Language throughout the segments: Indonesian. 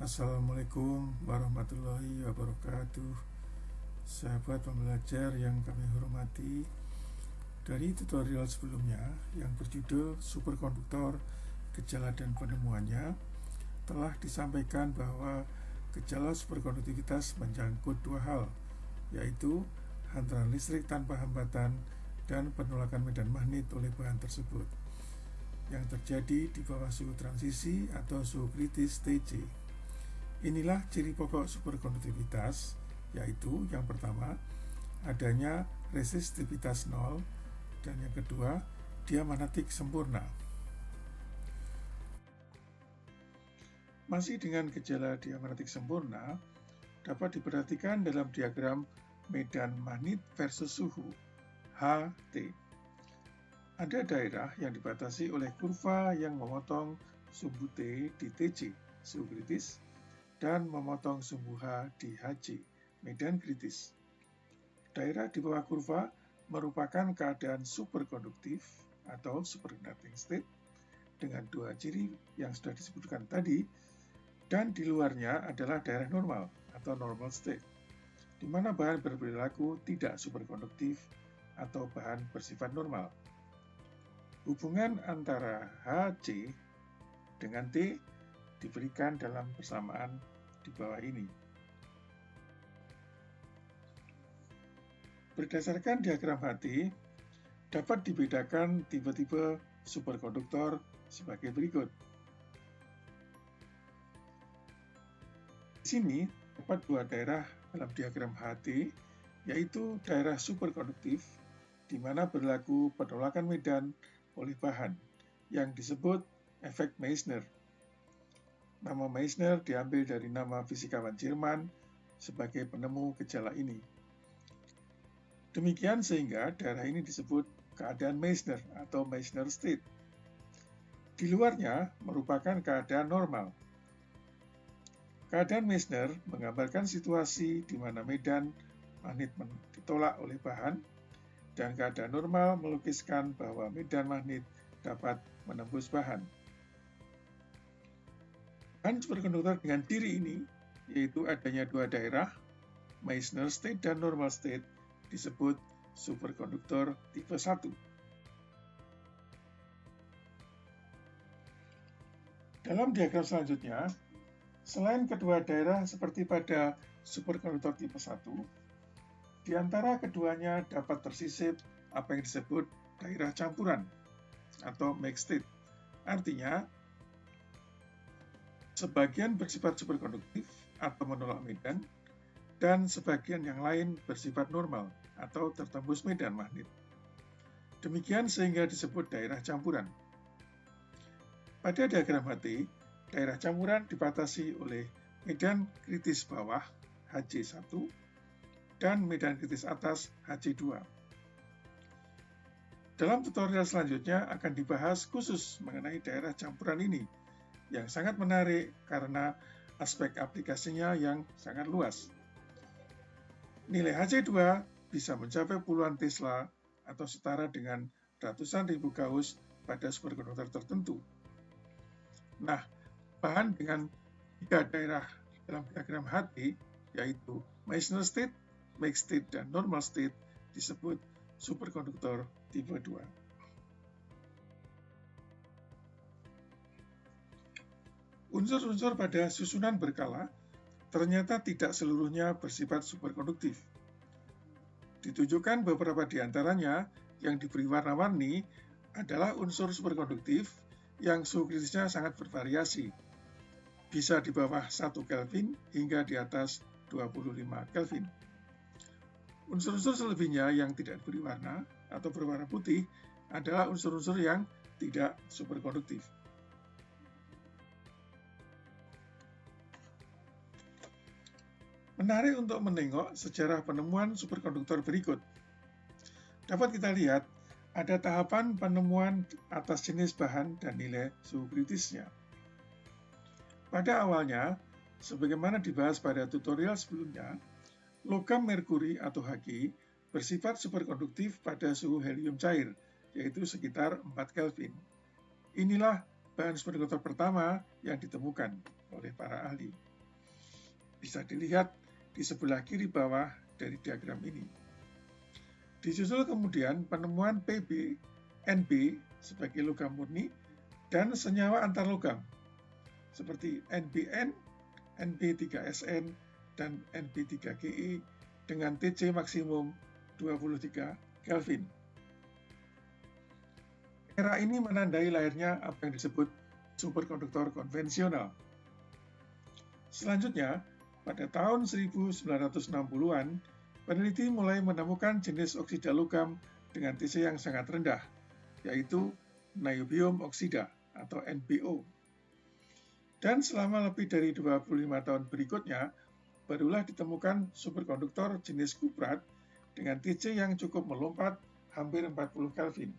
Assalamualaikum warahmatullahi wabarakatuh. Sahabat pembelajar yang kami hormati, dari tutorial sebelumnya yang berjudul Superkonduktor, Gejala dan Penemuannya, telah disampaikan bahwa gejala superkonduktivitas menjangkut dua hal, yaitu hantaran listrik tanpa hambatan dan penolakan medan magnet oleh bahan tersebut yang terjadi di bawah suhu transisi atau suhu kritis TC. Inilah ciri pokok superkonduktivitas, yaitu yang pertama, adanya resistivitas nol, dan yang kedua, diamagnetik sempurna. Masih dengan gejala diamagnetik sempurna, dapat diperhatikan dalam diagram medan magnet versus suhu, HT. Ada daerah yang dibatasi oleh kurva yang memotong sumbu T di TC, suhu kritis, dan memotong sumbu H di HC, medan kritis. Daerah di bawah kurva merupakan keadaan superkonduktif atau superconducting state dengan dua ciri yang sudah disebutkan tadi, dan di luarnya adalah daerah normal atau normal state, di mana bahan berperilaku tidak superkonduktif atau bahan bersifat normal. Hubungan antara HC dengan T diberikan dalam persamaan di bawah ini. Berdasarkan diagram HT, dapat dibedakan tipe-tipe superkonduktor sebagai berikut. Di sini terdapat dua daerah dalam diagram HT, yaitu daerah superkonduktif, di mana berlaku penolakan medan oleh bahan, yang disebut efek Meissner. Nama Meissner diambil dari nama fisikawan Jerman sebagai penemu gejala ini. Demikian sehingga daerah ini disebut keadaan Meissner atau Meissner state. Di luarnya merupakan keadaan normal. Keadaan Meissner menggambarkan situasi di mana medan magnet ditolak oleh bahan, dan keadaan normal melukiskan bahwa medan magnet dapat menembus bahan. Bahan superkonduktor dengan ciri ini, yaitu adanya dua daerah, Meissner state dan normal state, disebut superkonduktor tipe 1. Dalam diagram selanjutnya, selain kedua daerah seperti pada superkonduktor tipe 1, di antara keduanya dapat tersisip apa yang disebut daerah campuran atau mixed state. Artinya, sebagian bersifat superkonduktif atau menolak medan, dan sebagian yang lain bersifat normal atau tertembus medan magnet. Demikian sehingga disebut daerah campuran. Pada diagram HT, daerah campuran dibatasi oleh medan kritis bawah HC1 dan medan kritis atas HC2. Dalam tutorial selanjutnya akan dibahas khusus mengenai daerah campuran ini, yang sangat menarik karena aspek aplikasinya yang sangat luas. Nilai HC2 bisa mencapai puluhan Tesla atau setara dengan ratusan ribu Gauss pada superkonduktor tertentu. Nah, bahan dengan tiga daerah dalam diagram HT, yaitu Meissner state, mixed state, dan normal state, disebut superkonduktor tipe 2. Unsur-unsur pada susunan berkala ternyata tidak seluruhnya bersifat superkonduktif. Ditunjukkan beberapa di antaranya yang diberi warna-warni adalah unsur superkonduktif yang suhu kritisnya sangat bervariasi, bisa di bawah 1 Kelvin hingga di atas 25 Kelvin. Unsur-unsur selebihnya yang tidak diberi warna atau berwarna putih adalah unsur-unsur yang tidak superkonduktif. Menarik untuk menengok sejarah penemuan superkonduktor berikut. Dapat kita lihat ada tahapan penemuan atas jenis bahan dan nilai suhu kritisnya. Pada awalnya, sebagaimana dibahas pada tutorial sebelumnya, logam merkuri atau Hg bersifat superkonduktif pada suhu helium cair, yaitu sekitar 4 Kelvin. Inilah bahan superkonduktor pertama yang ditemukan oleh para ahli. bisa dilihat di sebelah kiri bawah dari diagram ini. Disusul kemudian penemuan Pb, Nb sebagai logam murni dan senyawa antarlogam seperti NBN, Nb3Sn, dan Nb3Ge dengan Tc maksimum 23 Kelvin. Era ini menandai lahirnya apa yang disebut superkonduktor konvensional. Selanjutnya, pada tahun 1960-an, peneliti mulai menemukan jenis oksida logam dengan Tc yang sangat rendah, yaitu niobium oksida atau NBO. Dan selama lebih dari 25 tahun berikutnya, barulah ditemukan superkonduktor jenis kuprat dengan Tc yang cukup melompat hampir 40 Kelvin.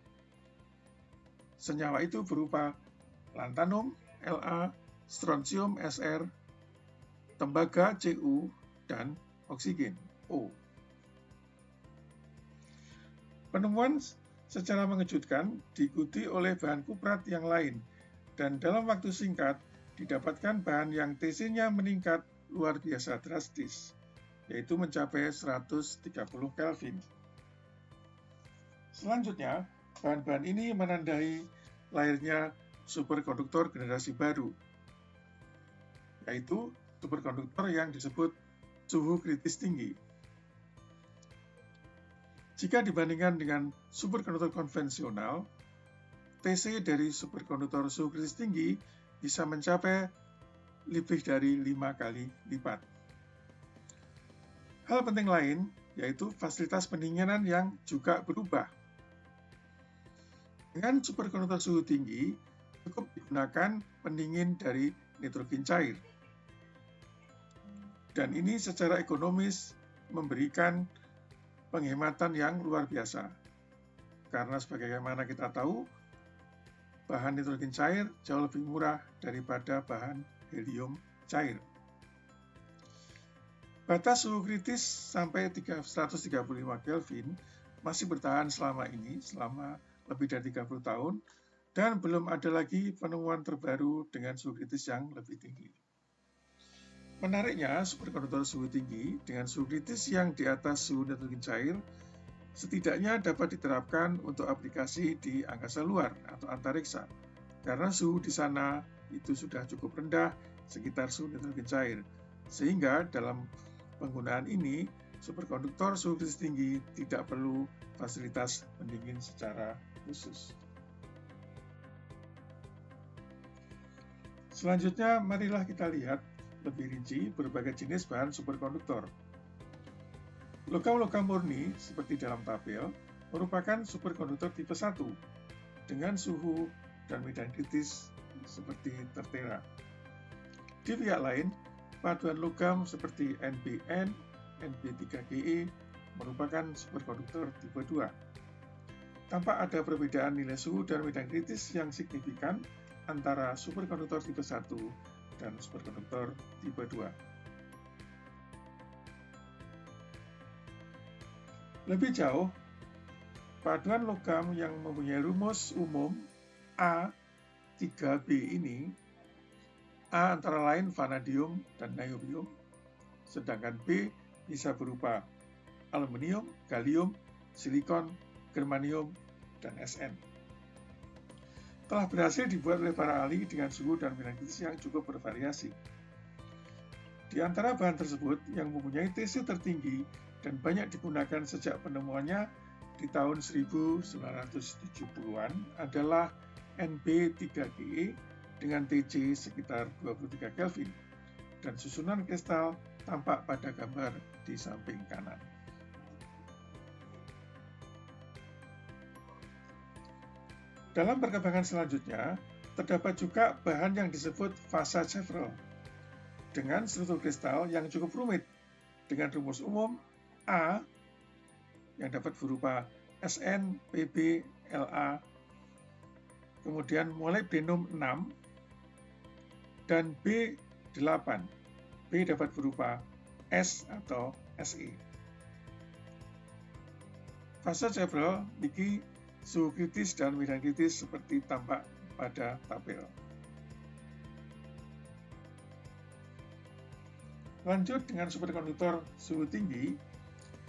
Senyawa itu berupa lanthanum, La, strontium, Sr, tembaga, Cu, dan oksigen, O. Penemuan secara mengejutkan diikuti oleh bahan kuprat yang lain, dan dalam waktu singkat didapatkan bahan yang Tc-nya meningkat luar biasa drastis, yaitu mencapai 130 Kelvin. Selanjutnya, bahan-bahan ini menandai lahirnya superkonduktor generasi baru, yaitu superkonduktor yang disebut suhu kritis tinggi. Jika dibandingkan dengan superkonduktor konvensional, Tc dari superkonduktor suhu kritis tinggi bisa mencapai lebih dari 5 kali lipat. Hal penting lain yaitu fasilitas pendinginan yang juga berubah. Dengan superkonduktor suhu tinggi, cukup digunakan pendingin dari nitrogen cair. Dan ini secara ekonomis memberikan penghematan yang luar biasa. Karena sebagaimana kita tahu, bahan nitrogen cair jauh lebih murah daripada bahan helium cair. Batas suhu kritis sampai 135 Kelvin masih bertahan selama lebih dari 30 tahun, dan belum ada lagi penemuan terbaru dengan suhu kritis yang lebih tinggi. Menariknya, superkonduktor suhu tinggi dengan suhu kritis yang di atas suhu nitrogen cair setidaknya dapat diterapkan untuk aplikasi di angkasa luar atau antariksa, karena suhu di sana itu sudah cukup rendah, sekitar suhu nitrogen cair, sehingga dalam penggunaan ini superkonduktor suhu kritis tinggi tidak perlu fasilitas pendingin secara khusus. Selanjutnya, marilah kita lihat lebih rinci berbagai jenis bahan superkonduktor. Logam-logam murni seperti dalam tabel merupakan superkonduktor tipe 1 dengan suhu dan medan kritis seperti tertera. Di pihak lain, paduan logam seperti NBN, Nb3Ge merupakan superkonduktor tipe 2. Tampak ada perbedaan nilai suhu dan medan kritis yang signifikan antara superkonduktor tipe 1 dan superkonduktor tipe 2. Lebih jauh, paduan logam yang mempunyai rumus umum A3B ini, A antara lain vanadium dan niobium, sedangkan B bisa berupa aluminium, gallium, silikon, germanium, dan Sn. Telah berhasil dibuat oleh para ahli dengan suhu dan medan kritis yang cukup bervariasi. Di antara bahan tersebut yang mempunyai Tc tertinggi dan banyak digunakan sejak penemuannya di tahun 1970-an adalah Nb3Ge dengan Tc sekitar 23 Kelvin, dan susunan kristal tampak pada gambar di samping kanan. Dalam perkembangan selanjutnya, terdapat juga bahan yang disebut Fasa-Chevreul dengan struktur kristal yang cukup rumit dengan rumus umum A yang dapat berupa Sn, Pb, La, kemudian molybdenum 6, dan B8. B dapat berupa S atau Se. Fasa-Chevreul memiliki suhu kritis dan medan kritis seperti tampak pada tabel. Lanjut dengan superkonduktor suhu tinggi,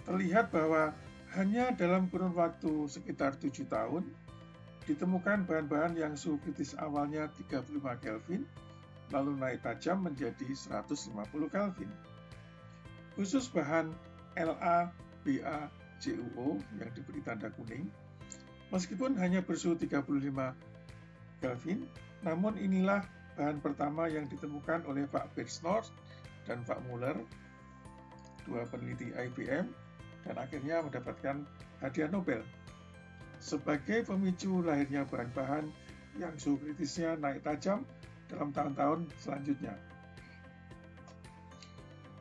terlihat bahwa hanya dalam kurun waktu sekitar 7 tahun, ditemukan bahan-bahan yang suhu kritis awalnya 35 Kelvin, lalu naik tajam menjadi 150 Kelvin. Khusus bahan LaBaGuO yang diberi tanda kuning, meskipun hanya bersuhu 35 Kelvin, namun inilah bahan pertama yang ditemukan oleh Pak Birchnorst dan Pak Muller, dua peneliti IBM, dan akhirnya mendapatkan hadiah Nobel sebagai pemicu lahirnya bahan-bahan yang suhu kritisnya naik tajam dalam tahun-tahun selanjutnya.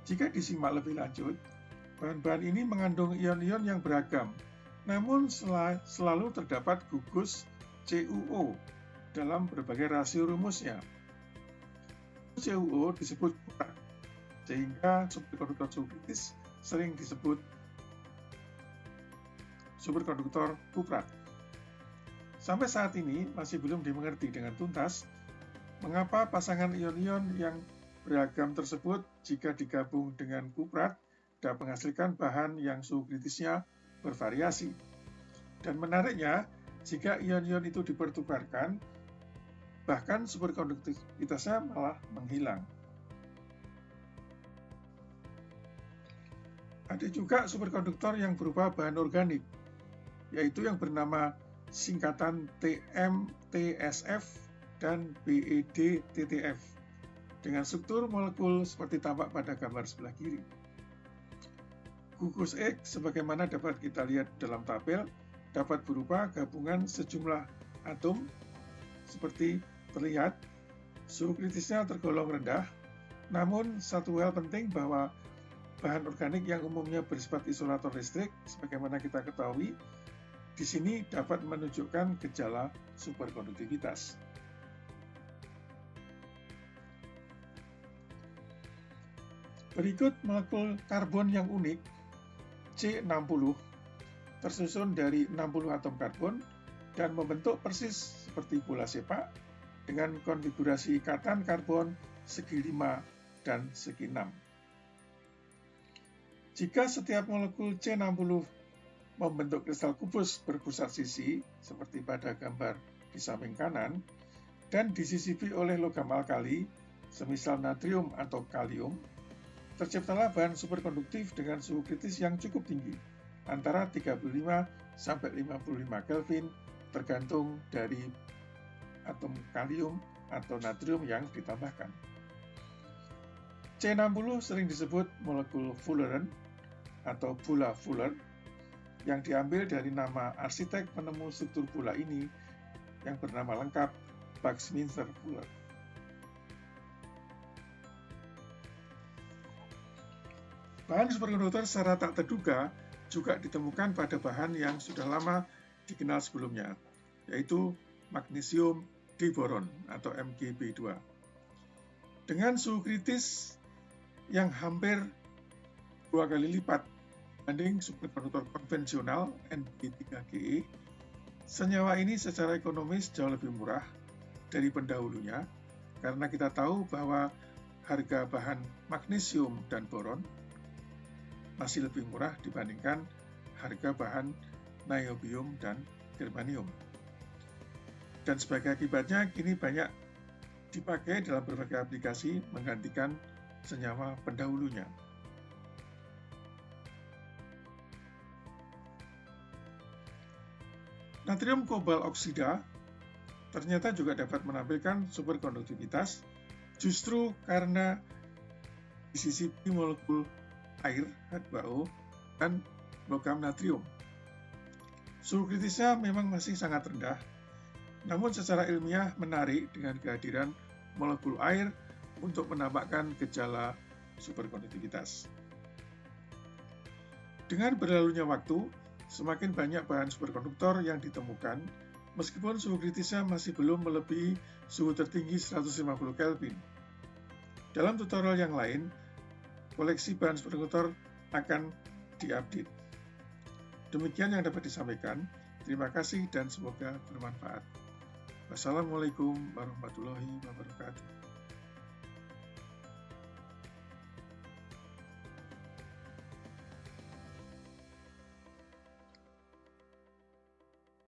Jika disimak lebih lanjut, bahan-bahan ini mengandung ion-ion yang beragam, namun selalu terdapat gugus CuO dalam berbagai rasio rumusnya. CuO disebut kuprat, sehingga superkonduktor suhu kritis sering disebut superkonduktor kuprat. Sampai saat ini masih belum dimengerti dengan tuntas mengapa pasangan ion-ion yang beragam tersebut jika digabung dengan kuprat dapat menghasilkan bahan yang suhu kritisnya bervariasi. Dan menariknya, jika ion-ion itu dipertukarkan, bahkan superkonduktivitasnya malah menghilang. Ada juga superkonduktor yang berupa bahan organik, yaitu yang bernama singkatan TMTSF dan BEDTTF, dengan struktur molekul seperti tampak pada gambar sebelah kiri. Gugus X, sebagaimana dapat kita lihat dalam tabel, dapat berupa gabungan sejumlah atom seperti terlihat. Suhu kritisnya tergolong rendah, namun satu hal penting bahwa bahan organik yang umumnya bersifat isolator listrik, sebagaimana kita ketahui, di sini dapat menunjukkan gejala superkonduktivitas. Berikut molekul karbon yang unik, C60, tersusun dari 60 atom karbon dan membentuk persis seperti bola sepak dengan konfigurasi ikatan karbon segi 5 dan segi 6. Jika setiap molekul C60 membentuk kristal kubus berpusat sisi, seperti pada gambar di samping kanan, dan disisipi oleh logam alkali, semisal natrium atau kalium, terciptalah bahan superkonduktif dengan suhu kritis yang cukup tinggi, antara 35 sampai 55 Kelvin, tergantung dari atom kalium atau natrium yang ditambahkan. C60 sering disebut molekul Fullerene atau bola Fuller, yang diambil dari nama arsitek penemu struktur bola ini yang bernama lengkap Buckminster Fuller. Bahan superkonduktor secara tak terduga juga ditemukan pada bahan yang sudah lama dikenal sebelumnya, yaitu magnesium diboron atau MgB2. Dengan suhu kritis yang hampir 2 kali lipat dibanding superkonduktor konvensional Nb3Ge, senyawa ini secara ekonomis jauh lebih murah dari pendahulunya karena kita tahu bahwa harga bahan magnesium dan boron masih lebih murah dibandingkan harga bahan niobium dan germanium. Dan sebagai akibatnya, kini banyak dipakai dalam berbagai aplikasi menggantikan senyawa pendahulunya. Natrium kobalt oksida ternyata juga dapat menampilkan superkonduktivitas justru karena disisipi molekul air H2O dan logam natrium. Suhu kritisnya memang masih sangat rendah, namun secara ilmiah menarik dengan kehadiran molekul air untuk menampakkan gejala superkonduktivitas. Dengan berlalunya waktu, semakin banyak bahan superkonduktor yang ditemukan, meskipun suhu kritisnya masih belum melebihi suhu tertinggi 150 Kelvin. Dalam tutorial yang lain, koleksi bahan superkonduktor akan diupdate. Demikian yang dapat disampaikan. Terima kasih dan semoga bermanfaat. Wassalamualaikum warahmatullahi wabarakatuh.